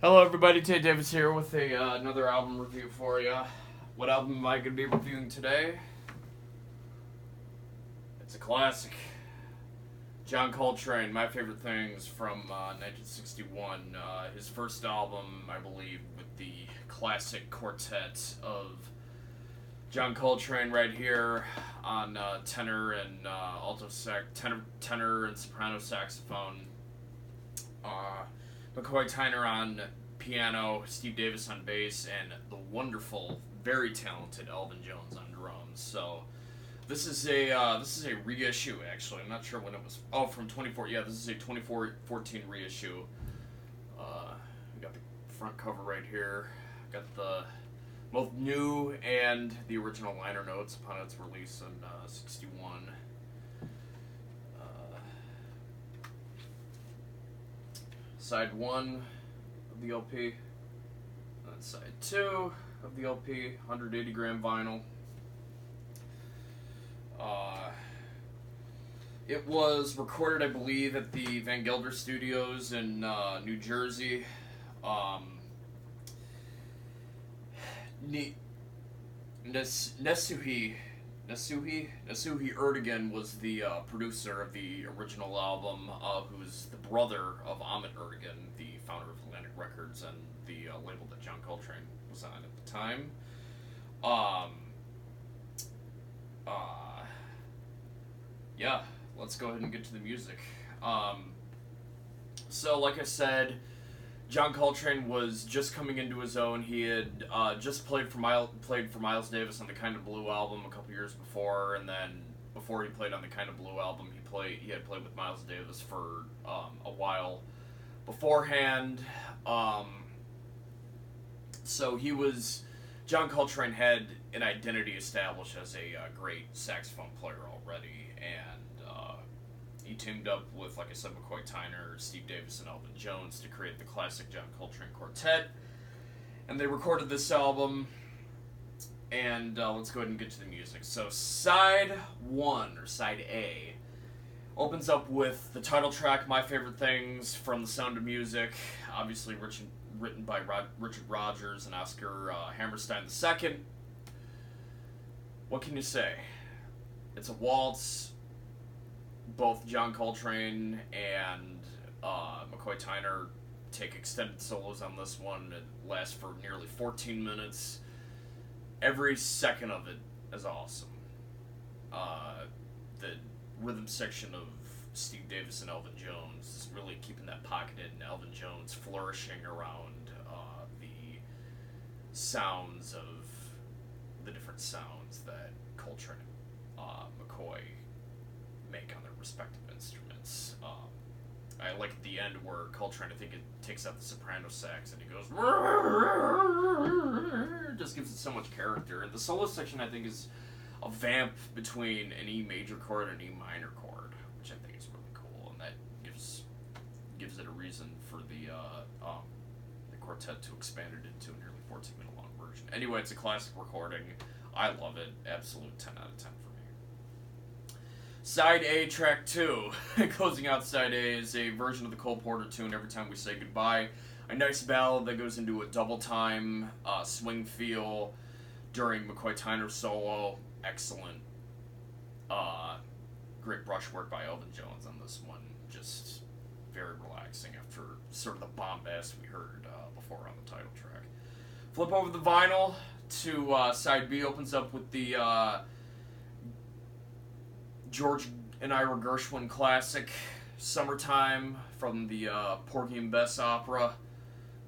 Hello everybody, Tate Davis here with another album review for you. What album am I going to be reviewing today? It's a classic. John Coltrane, My Favorite Things from 1961. His first album, I believe, with the classic quartet of John Coltrane right here on tenor and tenor and soprano saxophone. McCoy Tyner on piano, Steve Davis on bass, and the wonderful, very talented Elvin Jones on drums. So this is a reissue. Actually, I'm not sure when it was. Oh, from 24. Yeah, this is a 2014 reissue. We got the front cover right here. Got the both new and the original liner notes upon its release in '61. Side 1 of the LP, and side 2 of the LP, 180 gram vinyl. It was recorded, I believe, at the Van Gelder Studios in New Jersey. Nesuhi Erdogan was the producer of the original album, who's the brother of Ahmet Erdogan, the founder of Atlantic Records and the label that John Coltrane was on at the time. Yeah, let's go ahead and get to the music. So, like I said, John Coltrane was just coming into his own. He had just played for Miles Davis on the Kind of Blue album a couple years before, and then before he played on the Kind of Blue album, he had played with Miles Davis for a while beforehand. So John Coltrane had an identity established as a great saxophone player already, and he teamed up with, like I said, McCoy Tyner, Steve Davis, and Elvin Jones to create the classic John Coltrane Quartet. And they recorded this album, and let's go ahead and get to the music. So side 1, or side A, opens up with the title track, My Favorite Things, from The Sound of Music, obviously written by Richard Rodgers and Oscar Hammerstein II. What can you say? It's a waltz. Both John Coltrane and McCoy Tyner take extended solos on this one. It lasts for nearly 14 minutes. Every second of it is awesome. The rhythm section of Steve Davis and Elvin Jones is really keeping that pocketed, and Elvin Jones flourishing around the sounds of the different sounds that Coltrane and McCoy make on their respective instruments. I like at the end where Coltrane, I think it takes out the soprano sax and he goes, just gives it so much character. And the solo section, I think, is a vamp between an E major chord and an E minor chord, which I think is really cool, and that gives it a reason for the quartet to expand it into a nearly 14-minute long version. Anyway, it's a classic recording. I love it. Absolute 10 out of 10 for me. Side A, track 2. Closing out side A is a version of the Cole Porter tune, Every Time We Say Goodbye. A nice ballad that goes into a double time swing feel during McCoy Tyner's solo. Excellent. Great brushwork by Elvin Jones on this one. Just very relaxing after sort of the bombast we heard before on the title track. Flip over the vinyl to side B. Opens up with the George and Ira Gershwin classic, Summertime, from the Porgy and Bess opera.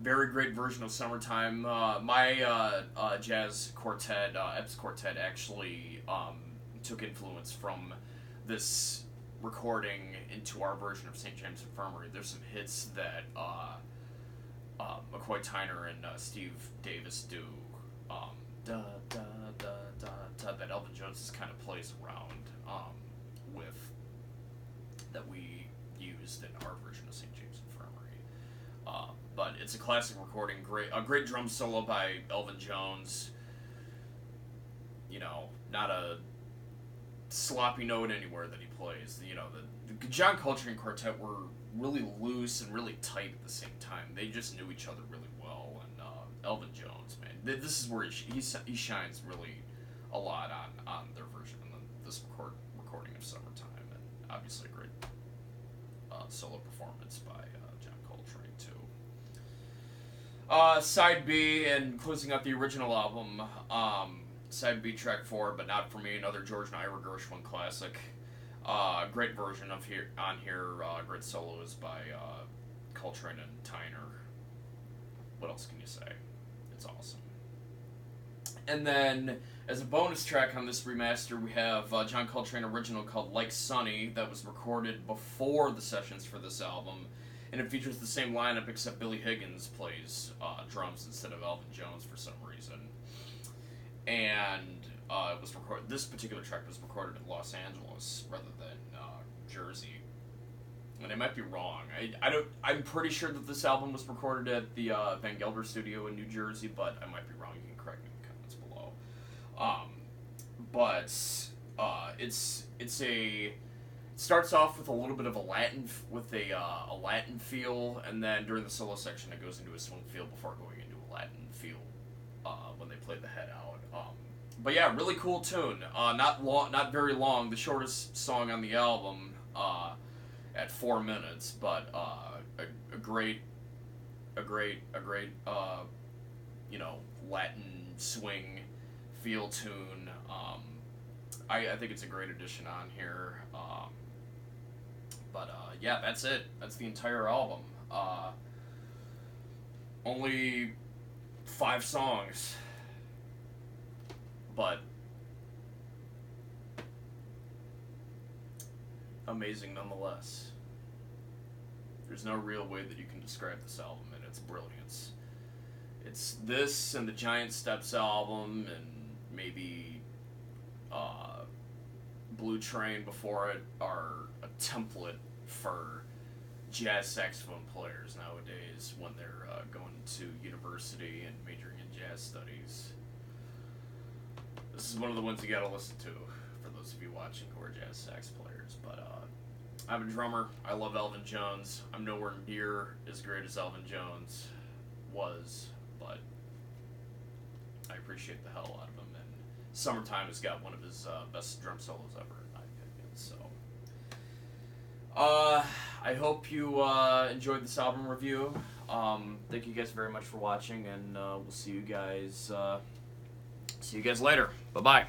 Very great version of Summertime. My jazz quartet, Epps Quartet, actually took influence from this recording into our version of St. James Infirmary. There's some hits that McCoy Tyner and Steve Davis do, da, da, da, da, da, that Elvin Jones just kind of plays around with, that we used in our version of St. James Infirmary. But it's a classic recording. A great drum solo by Elvin Jones. You know, not a sloppy note anywhere that he plays. You know, the John Coltrane Quartet were really loose and really tight at the same time. They just knew each other really well. And Elvin Jones, man, this is where he shines really a lot on their version of this recording of Summertime, and obviously a great solo performance by John Coltrane too. Side B, and closing out the original album, Side B, track 4, But Not For Me, another George and Ira Gershwin classic. Great version of here great solos by Coltrane and Tyner. What else can you say? It's awesome. And then, as a bonus track on this remaster, we have John Coltrane original called Like Sunny that was recorded before the sessions for this album, and it features the same lineup except Billy Higgins plays drums instead of Elvin Jones for some reason. And it was this particular track was recorded in Los Angeles rather than Jersey. And I might be wrong. I'm pretty sure that this album was recorded at the Van Gelder studio in New Jersey, but I might be wrong. You can correct me in the comments below. It starts off with a little bit of a Latin feel, and then during the solo section it goes into a swing feel before going into a Latin feel when they play the head out. But yeah, really cool tune. Not very long. The shortest song on the album at 4 minutes, but a great Latin swing feel tune. I think it's a great addition on here. Yeah, that's it. That's the entire album. Only 5 songs, but amazing nonetheless. There's no real way that you can describe this album and its brilliance. It's this and the Giant Steps album and maybe Blue Train before it are a template for jazz saxophone players nowadays when they're going to university and majoring in jazz studies. This is one of the ones you gotta listen to for those of you watching who are jazz sax players. But I'm a drummer. I love Elvin Jones. I'm nowhere near as great as Elvin Jones was, but I appreciate the hell out of him. And Summertime has got one of his best drum solos ever, in my opinion. So I hope you enjoyed this album review. Thank you guys very much for watching, and we'll see you guys later. Bye-bye.